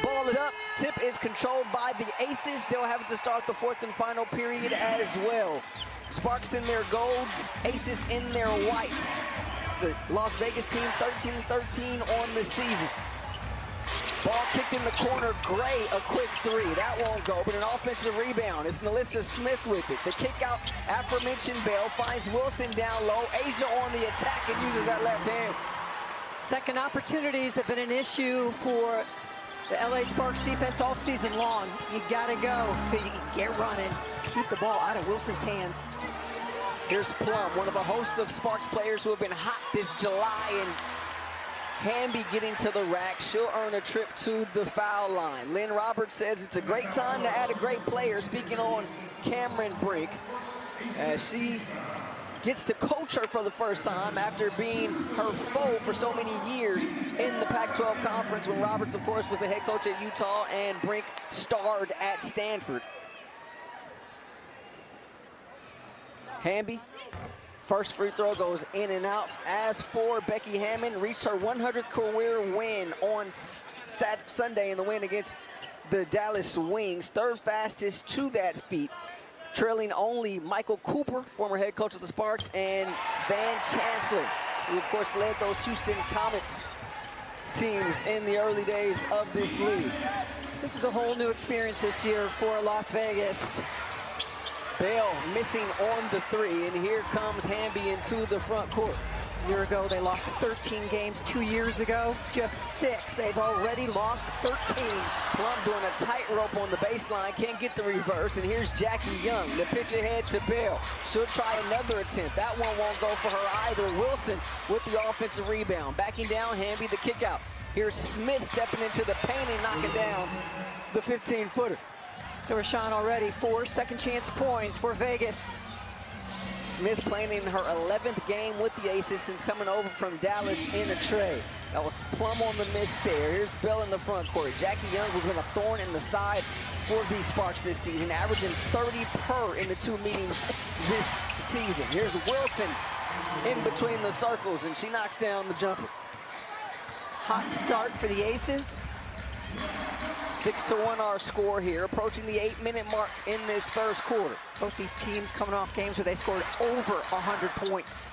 ball it up. Tip is controlled by the Aces. They'll have to start the fourth and final period as well. Sparks in their golds, Aces in their whites. So Las Vegas team 13-13 on the season. Ball kicked in the corner, Gray, a quick three. That won't go, but an offensive rebound. It's Nalissa Smith with it. The kick out, aforementioned Bell, finds Wilson down low. Asia on the attack and uses that left hand. Second opportunities have been an issue for the LA Sparks defense all season long. You gotta go so you can get running. Keep the ball out of Wilson's hands. Here's Plum, one of a host of Sparks players who have been hot this July, and Hamby getting to the rack. She'll earn a trip to the foul line. Lynn Roberts says it's a great time to add a great player, speaking on Cameron Brink, as she gets to coach her for the first time after being her foe for so many years in the Pac-12 conference, when Roberts, of course, was the head coach at Utah and Brink starred at Stanford. Hamby, first free throw goes in and out. As for Becky Hammond, reached her 100th career win on Sunday in the win against the Dallas Wings, third fastest to that feat, trailing only Michael Cooper, former head coach of the Sparks, and Van Chancellor, who of course led those Houston Comets teams in the early days of this league. This is a whole new experience this year for Las Vegas. Bell missing on the three, and here comes Hamby into the front court. A year ago, they lost 13 games. 2 years ago, just 6. They've already lost 13. Plum doing a tightrope on the baseline, can't get the reverse, and here's Jackie Young. The pitch ahead to Bell. She'll try another attempt. That one won't go for her either. Wilson with the offensive rebound. Backing down, Hamby, the kick out. Here's Smith stepping into the paint and knocking down the 15-footer. So Rashawn already 4 second chance points for Vegas. Smith playing in her 11th game with the Aces since coming over from Dallas in a trade. That was Plum on the miss there. Here's Bell in the front court. Jackie Young, who's been a thorn in the side for these Sparks this season, averaging 30 per in the 2 meetings this season. Here's Wilson in between the circles, and she knocks down the jumper. Hot start for the Aces. 6-1 our score here, approaching the 8-minute mark in this first quarter. Both these teams coming off games where they scored over 100 points.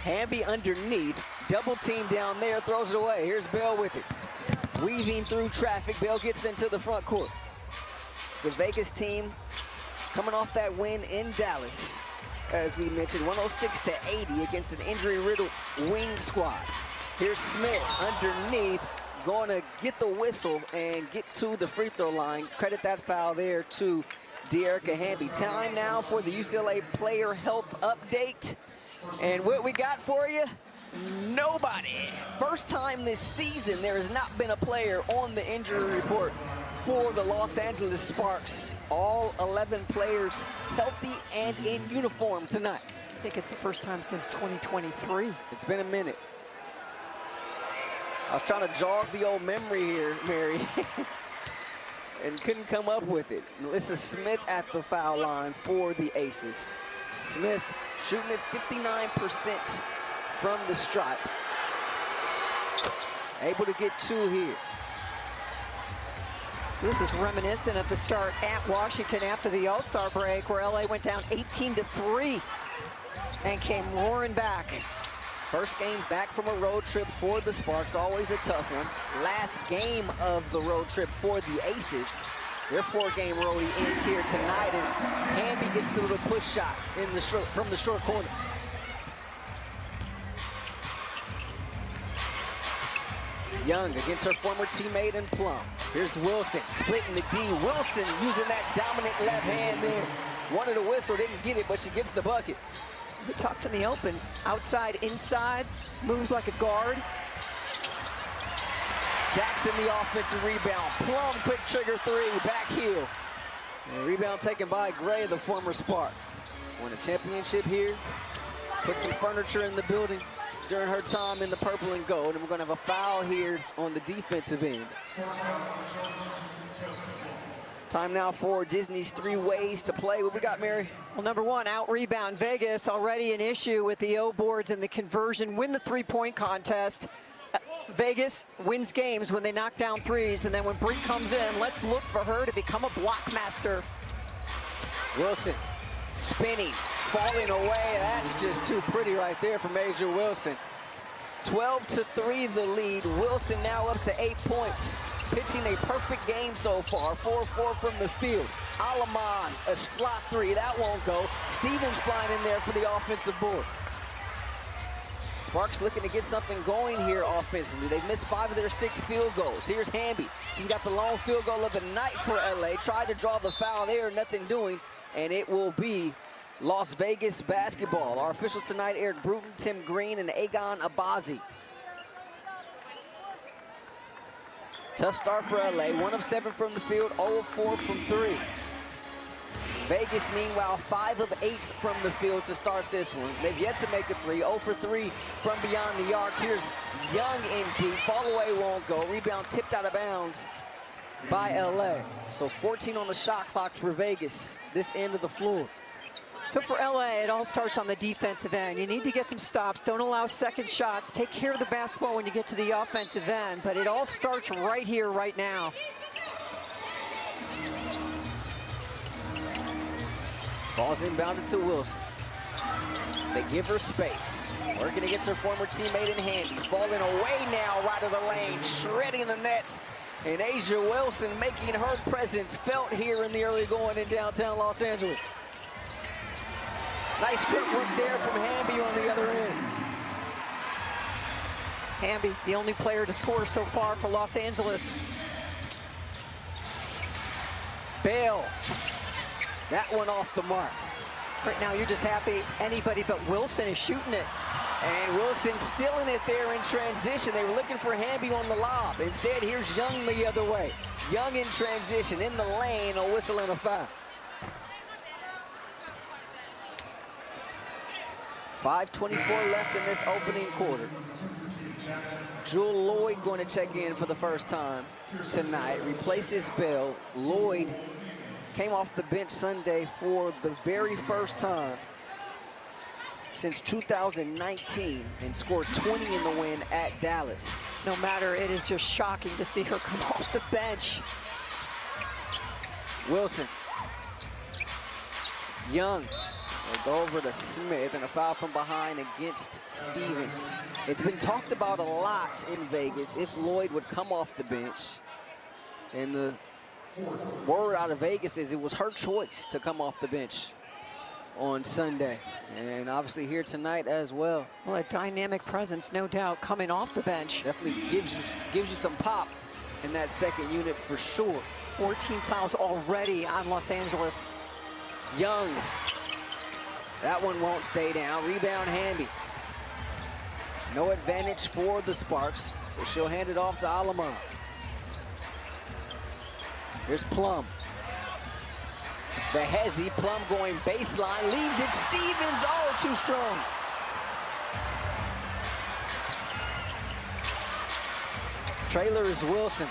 Hamby underneath, double team down there, throws it away. Here's Bell with it. Weaving through traffic, Bell gets it into the front court. It's a Vegas team coming off that win in Dallas, as we mentioned, 106-80 against an injury-riddled wing squad. Here's Smith underneath, going to get the whistle and get to the free throw line. Credit that foul there to De'Erica Hamby. Time now for the UCLA player health update. And what we got for you? Nobody. First time this season there has not been a player on the injury report for the Los Angeles Sparks. All 11 players healthy and in uniform tonight. I think it's the first time since 2023. It's been a minute. I was trying to jog the old memory here, Mary, and couldn't come up with it. Melissa Smith at the foul line for the Aces. Smith shooting at 59% from the stripe. Able to get 2 here. This is reminiscent of the start at Washington after the All-Star break, where LA went down 18-3 and came roaring back. First game back from a road trip for the Sparks, always a tough one. Last game of the road trip for the Aces. Their 4-game roadie ends here tonight as Hamby gets the little push shot in the from the short corner. Young against her former teammate in Plum. Here's Wilson splitting the D. Wilson using that dominant left hand there. Wanted a whistle, didn't get it, but she gets the bucket. We talked in the open, outside, inside, moves like a guard. Jackson the offensive rebound. Plum quick trigger 3, back heel. And rebound taken by Gray, the former Spark. Won a championship here. Put some furniture in the building during her time in the purple and gold. And we're gonna have a foul here on the defensive end. Time now for Disney's 3 ways to play. What we got, Mary? Well, number 1, out rebound. Vegas already an issue with the O boards and the conversion. Win the 3-point contest. Vegas wins games when they knock down threes, and then when Brink comes in, let's look for her to become a block master. Wilson spinning, falling away. That's just too pretty right there from Asia Wilson. 12-3 the lead. Wilson now up to 8 points. Pitching a perfect game so far. 4-4 from the field. Alaman, a slot three. That won't go. Stevens flying in there for the offensive board. Sparks looking to get something going here offensively. They've missed 5 of their 6 field goals. Here's Hamby. She's got the lone field goal of the night for LA. Tried to draw the foul there, nothing doing. And it will be Las Vegas basketball. Our officials tonight, Eric Bruton, Tim Green, and Agon Abazi. Tough start for LA. 1 of 7 from the field, 0 of 4 from 3. Vegas, meanwhile, 5 of 8 from the field to start this one. They've yet to make a 3. 0 for 3 from beyond the arc. Here's Young in deep. Fall away won't go. Rebound tipped out of bounds by LA. So 14 on the shot clock for Vegas, this end of the floor. So for LA, it all starts on the defensive end. You need to get some stops. Don't allow second shots. Take care of the basketball when you get to the offensive end. But it all starts right here, right now. Ball's inbounded to Wilson. They give her space. Working against her former teammate in Handy. Falling away now, right of the lane, shredding the nets. And Asia Wilson making her presence felt here in the early going in downtown Los Angeles. Nice footwork there from Hamby on the other end. Hamby, the only player to score so far for Los Angeles. Bell. That one off the mark. Right now, you're just happy anybody but Wilson is shooting it. And Wilson still in it there in transition. They were looking for Hamby on the lob. Instead, here's Young the other way. Young in transition, in the lane, a whistle and a foul. 5:24 left in this opening quarter. Jewel Lloyd going to check in for the first time tonight. Replaces Bell. Lloyd came off the bench Sunday for the very first time since 2019 and scored 20 in the win at Dallas. No matter, it is just shocking to see her come off the bench. Wilson. Young. They'll go over to Smith, and a foul from behind against Stevens. It's been talked about a lot in Vegas if Lloyd would come off the bench. And the word out of Vegas is it was her choice to come off the bench on Sunday. And obviously here tonight as well. Well, a dynamic presence, no doubt, coming off the bench. Definitely gives you some pop in that second unit for sure. 14 fouls already on Los Angeles. Young. That one won't stay down. Rebound Hamby. No advantage for the Sparks, so she'll hand it off to Alaman. Here's Plum. The hezzy, Plum going baseline, leaves it. Stevens, oh, too strong. Trailer is Wilson.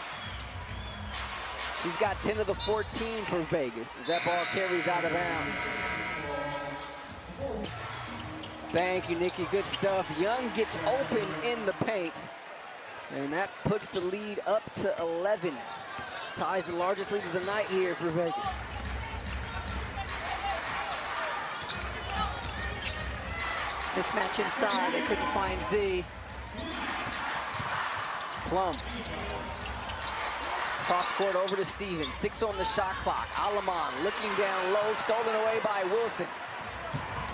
She's got 10 of the 14 for Vegas as that ball carries out of bounds. Thank you, Nikki. Good stuff. Young gets open in the paint, and that puts the lead up to 11. Ties the largest lead of the night here for Vegas. Mismatch inside. They couldn't find Z. Plum. Cross court over to Stevens. 6 on the shot clock. Alaman looking down low, stolen away by Wilson.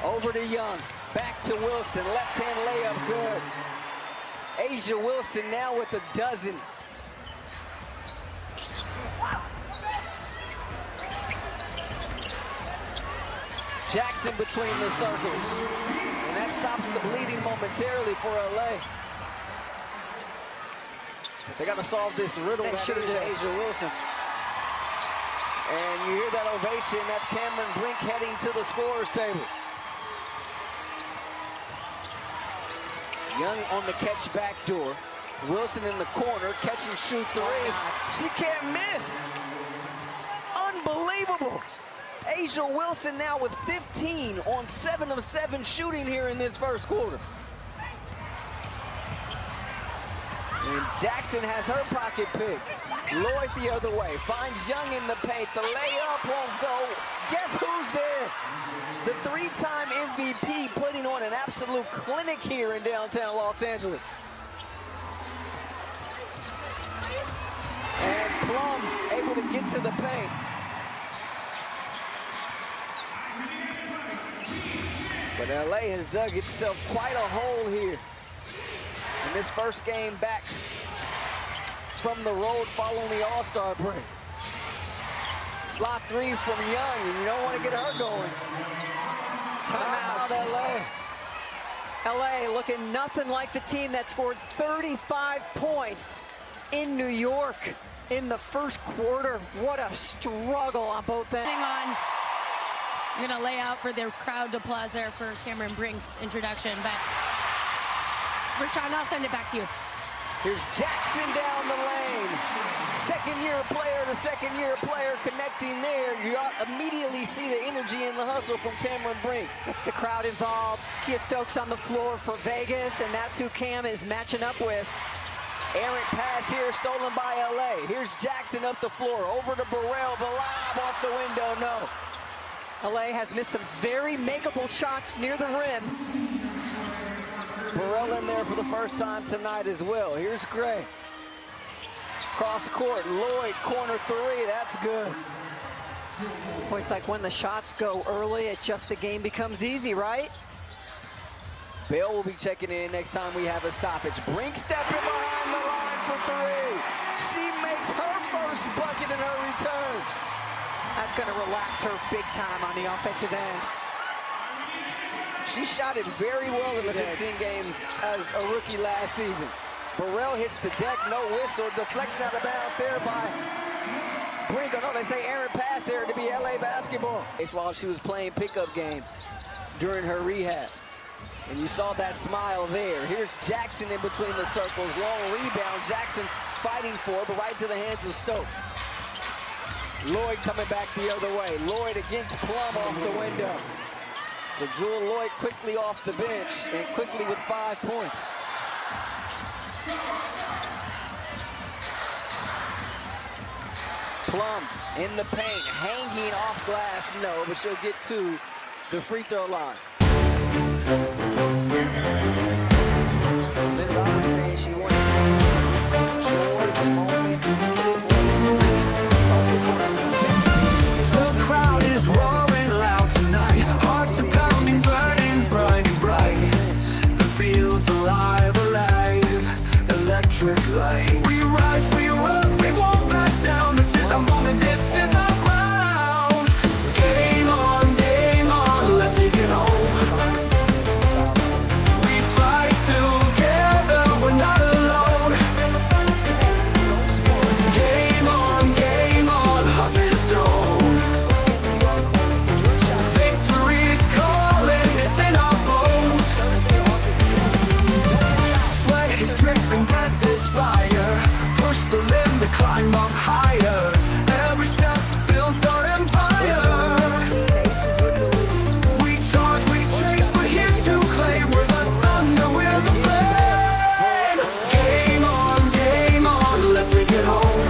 Over to Young. Back to Wilson. Left hand layup, good. Asia Wilson now with a dozen. Jackson between the circles. And that stops the bleeding momentarily for LA. They got to solve this riddle that is Asia Wilson. And you hear that ovation. That's Cameron Brink heading to the scorer's table. Young on the catch back door. Wilson in the corner, catch and shoot 3. She can't miss. Unbelievable. Asia Wilson now with 15 on 7 of 7 shooting here in this first quarter. And Jackson has her pocket picked. Lloyd the other way, finds Young in the paint. The layup won't go. Guess who's there? The three-time MVP putting on an absolute clinic here in downtown Los Angeles. And Plum able to get to the paint. But LA has dug itself quite a hole here in this first game back from the road following the All-Star break. Slot three from Young, and you don't want to get her going. Timeout, LA. LA looking nothing like the team that scored 35 points in New York in the first quarter. What a struggle on both ends. You're gonna lay out for the crowd applause there for Cameron Brink's introduction, but Rashawn, I'll send it back to you. Here's Jackson down the lane. Second-year player to second-year player connecting there. You immediately see the energy and the hustle from Cameron Brink. It's the crowd involved. Kia Stokes on the floor for Vegas, and that's who Cam is matching up with. Errant pass here, stolen by LA. Here's Jackson up the floor, over to Burrell. The lob off the window, no. LA has missed some very makeable shots near the rim. Burrell in there for the first time tonight as well. Here's Gray. Cross court, Lloyd, corner three, that's good. Boy, it's like when the shots go early, the game becomes easy, right? Bell will be checking in next time we have a stoppage. Brink stepping behind the line for three. She makes her first bucket in her return. That's gonna relax her big time on the offensive end. She shot it very well in the 15 games as a rookie last season. Burrell hits the deck, no whistle, deflection out of bounds there by Brink. Oh no, they say errant pass there to be LA basketball. It's while she was playing pickup games during her rehab. And you saw that smile there. Here's Jackson in between the circles, long rebound. Jackson fighting for it, but right to the hands of Stokes. Lloyd coming back the other way. Lloyd against Plum off the window. So Jewel Lloyd quickly off the bench and quickly with 5 points. Plum in the paint, hanging off glass, no, but she'll get to the free throw line. Lynn Roberts saying she wanted to enjoy the moment. The crowd is roaring loud tonight. Hearts are pounding, burning bright and bright. The field's alive, alive, electric light. We rise, we won't back down. This is our moment, this is our crown. Game on, let's take it home. We fight together, we're not alone. Game on, hearts of stone. Victory's calling, it's in our bones. Sweat is dripping, breath is fire. Push the limit, climb up higher. Every step builds our empire. We charge, we chase, we're here to claim. We're the thunder, we're the flame. Game on, let's take it home.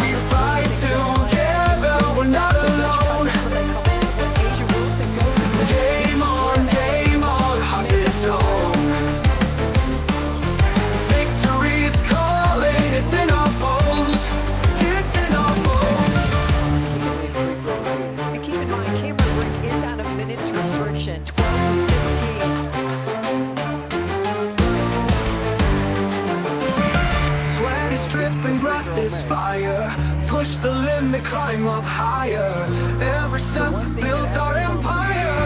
We fight together, we're not alone. Game on, hearts of stone. Victory's calling, it's in our bones. It's in our bones. And keep in mind, Cameron Brink is on a minutes restriction, 12 to 15. Sweat is dripping, breath is fire. Push the limit, climb up higher. Every step builds our empire.